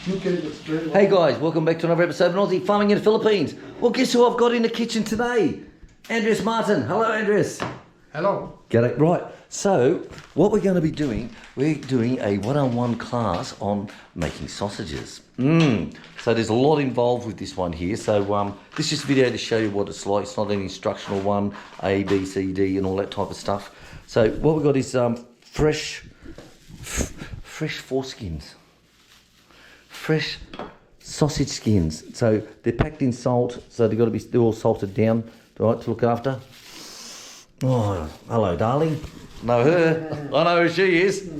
Hey guys, welcome back to another episode of Aussie Farming in the Philippines. Well, guess who I've got in the kitchen today? Andreas Martin. Hello, Andreas. Hello. Get it right. So, what we're going to be doing, we're doing a one-on-one class on making sausages. So there's a lot involved with this one here. So this is just a video to show you what it's like. It's not an instructional one, A, B, C, D, and all that type of stuff. So what we've got is fresh foreskins. Fresh sausage skins. So they're packed in salt, so they've got to be, they're all salted down, right, to look after. Oh, hello, darling. Know her. I know who she is.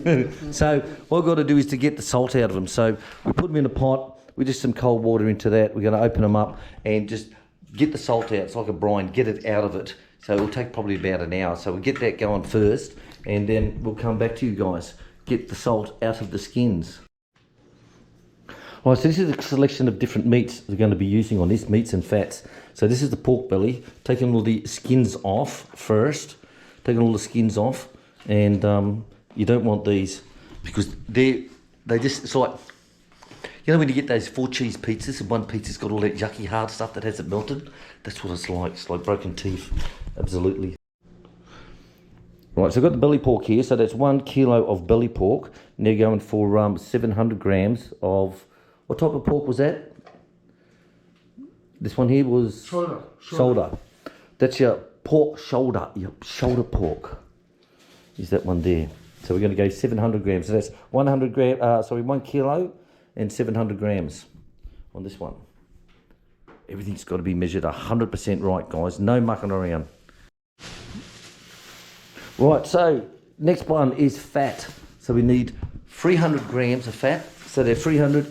So what we've got to do is to get the salt out of them. So we put them in a pot. We just some cold water into that. We're going to open them up and just get the salt out. It's like a brine. Get it out of it. So it'll take probably about an hour. So we'll get that going first, and then we'll come back to you guys. Get the salt out of the skins. Right, so this is a selection of different meats we're going to be using on this, meats and fats. So this is the pork belly, taking all the skins off first, taking all the skins off, and you don't want these because they just, it's like, you know when you get those 4 cheese pizzas and one pizza's got all that yucky hard stuff that hasn't melted? That's what it's like broken teeth, absolutely. Right, so I've got the belly pork here, so that's 1 kilo of belly pork. Now going for 700 grams of, what type of pork was that? This one here was shoulder. That's your pork shoulder, your shoulder pork. Is that one there? So we're going to go 700 grams. So that's 1 kilo and 700 grams on this one. Everything's got to be measured 100% right, guys. No mucking around. Right, so next one is fat. So we need 300 grams of fat. So they're 700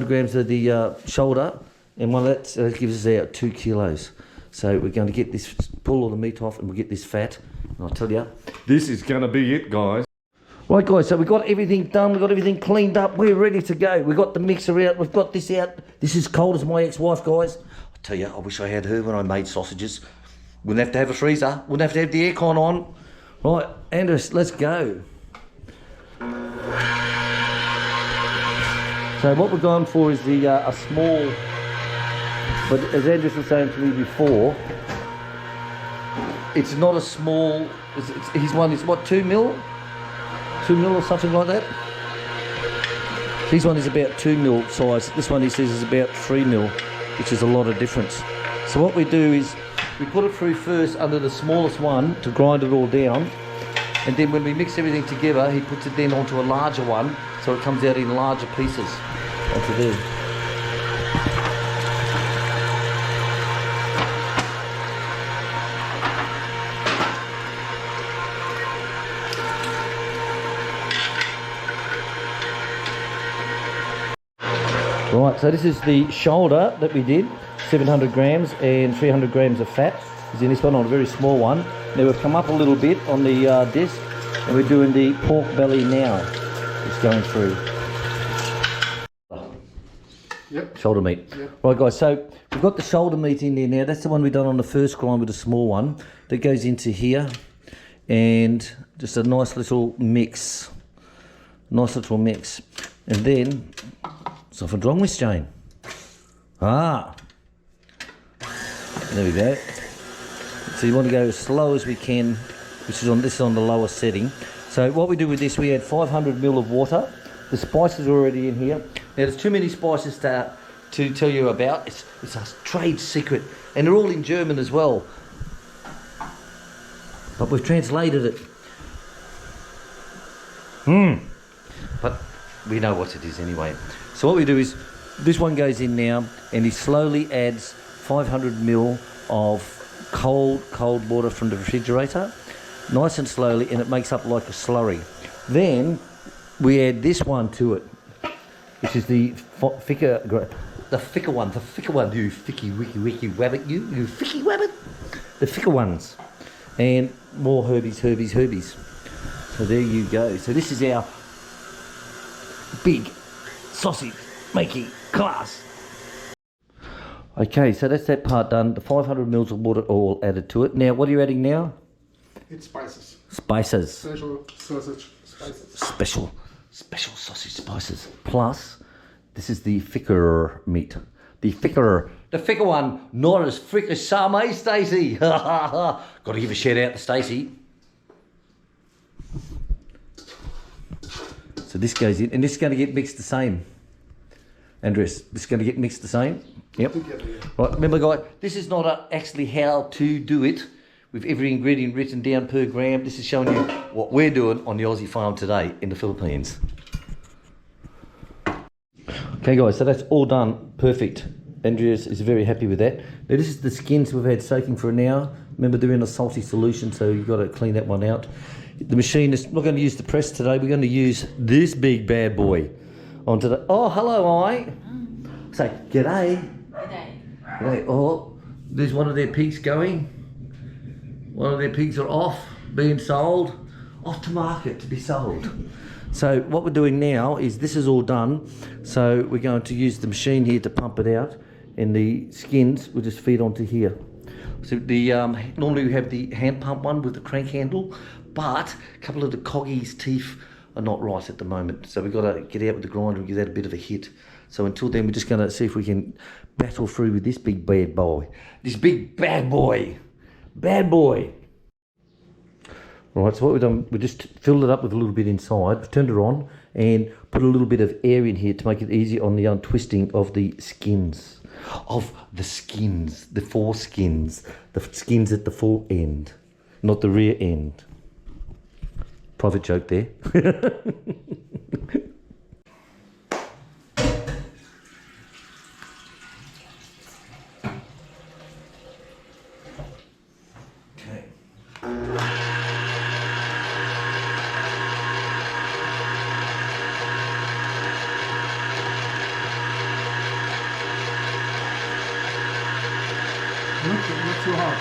grams of the shoulder, and one of that gives us out 2 kilos. So we're going to get this, pull all the meat off, and we'll get this fat. And I'll tell you, this is going to be it, guys. Right, guys, so we've got everything done. We've got everything cleaned up. We're ready to go. We've got the mixer out. We've got this out. This is cold as my ex-wife, guys. I tell you, I wish I had her when I made sausages. Wouldn't have to have a freezer. Wouldn't have to have the aircon on. Right, Andreas, let's go. So what we're going for is the a small, but as Andreas was saying to me before, it's not a small, his one is what, 2 mil? 2 mil or something like that? His one is about 2 mil size. This one he says is about 3 mil, which is a lot of difference. So what we do is, we put it through first under the smallest one to grind it all down, and then when we mix everything together, he puts it then onto a larger one, so it comes out in larger pieces onto there. Right, so this is the shoulder that we did, 700 grams and 300 grams of fat is in this one, on a very small one. Now we've come up a little bit on the disc, and we're doing the pork belly now. It's going through. Yep. Shoulder meat. Yep. Right, guys, so we've got the shoulder meat in there now. That's the one we've done on the first grind with the small one. That goes into here, and just a nice little mix. Nice little mix. And then, something wrong with Jane. Ah. There we go. So you want to go as slow as we can, which is on, this is on the lower setting. So what we do with this, we add 500 ml of water. The spices are already in here. Now there's too many spices to tell you about. It's a trade secret, and they're all in German as well. But we've translated it. But we know what it is anyway. So what we do is, this one goes in now, and he slowly adds 500 ml of cold water from the refrigerator, nice and slowly, and it makes up like a slurry. Then we add this one to it, which is the thicker one, you thicky wicky wabbit, you thicky wabbit, the thicker ones, and more herbies. So there you go. So this is our big sausage making class. Okay, so that's that part done. The 500 ml of water all added to it. Now, what are you adding now? It's spices. Spices. Special sausage spices. Special special sausage spices. Plus, this is the thicker meat. The thicker one, not as thick as some, eh, Stacey? Got to give a shout out to Stacey. So this goes in, and this is going to get mixed the same. Andreas, this is going to get mixed the same. Yep. Right, remember guys, this is not actually how to do it with every ingredient written down per gram. This is showing you what we're doing on the Aussie farm today in the Philippines. Okay guys, so that's all done, perfect. Andreas is very happy with that. Now this is the skins we've had soaking for an hour. Remember they're in a salty solution, so you've got to clean that one out. The machine is not going to use the press today, we're going to use this big bad boy onto the... Oh, hello, I. Say, g'day. G'day. G'day. Oh, there's one of their pigs going. One of their pigs are off, being sold. Off to market to be sold. So what we're doing now is this is all done. So we're going to use the machine here to pump it out, and the skins will just feed onto here. So the normally we have the hand pump one with the crank handle, but a couple of the coggy's teeth are not right at the moment. So we've got to get out with the grinder and give that a bit of a hit. So until then, we're just going to see if we can battle through with this big bad boy. This big bad boy. Bad boy. All right, so what we've done, we just filled it up with a little bit inside, turned it on, and put a little bit of air in here to make it easy on the untwisting of the skins. The foreskins. The skins at the fore end, not the rear end. Private joke there. Not too hard.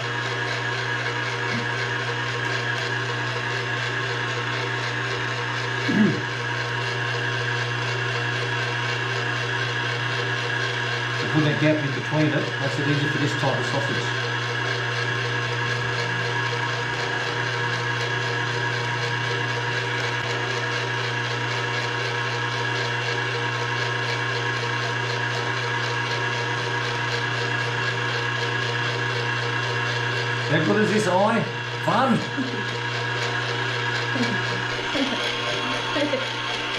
So put that gap in between it, makes it easy for this type of sausage. How good is this, eye? Fun?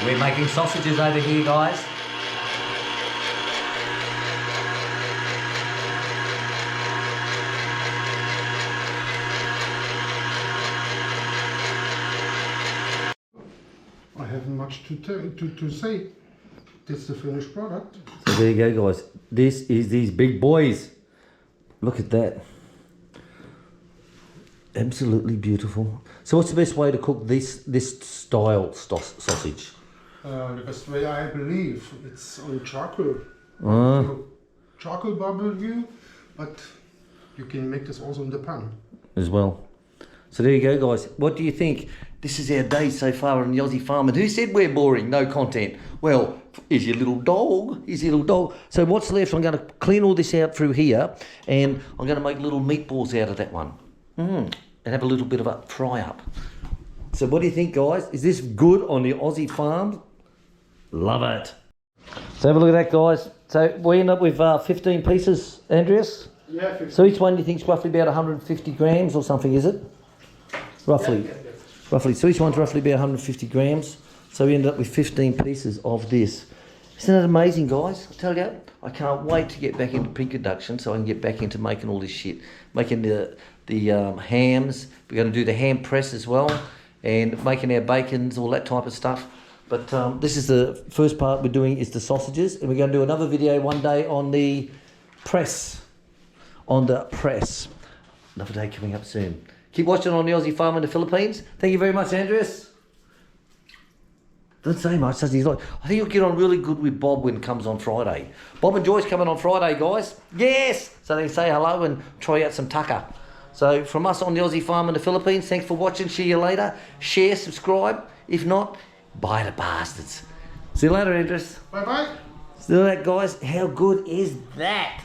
We're making sausages over here, guys. I haven't much to say. This is the finished product. So there you go, guys. This is these big boys. Look at that. Absolutely beautiful. So what's the best way to cook this style sausage? The best way, I believe, it's on charcoal. Charcoal barbecue, but you can make this also in the pan. As well. So there you go, guys. What do you think? This is our day so far on the Aussie Farm. And who said we're boring? No content. Well, is your little dog. Is your little dog. So what's left? I'm going to clean all this out through here, and I'm going to make little meatballs out of that one. And have a little bit of a fry up. So what do you think, guys? Is this good on the Aussie Farm? Love it. So have a look at that, guys. So we end up with 15 pieces, Andreas? Yeah, 15. So each one you think is roughly about 150 grams or something, is it? Roughly. Yeah. Roughly. So each one's roughly about 150 grams. So we end up with 15 pieces of this. Isn't that amazing, guys? I tell you, I can't wait to get back into pig production so I can get back into making all this shit. Making the hams. We're going to do the ham press as well, and making our bacons, all that type of stuff. But this is the first part we're doing is the sausages, and we're going to do another video one day on the press. Another day coming up soon. Keep watching on the Aussie Farm in the Philippines. Thank you very much, Andreas. Don't say much, does he? I think you'll get on really good with Bob when it comes on Friday. Bob and Joyce coming on Friday, guys. Yes! So they can say hello and try out some tucker. So from us on the Aussie Farm in the Philippines, thanks for watching. See you later. Share, subscribe. If not, buy the bastards. See you later, Andreas. Bye-bye. See you later, guys. How good is that?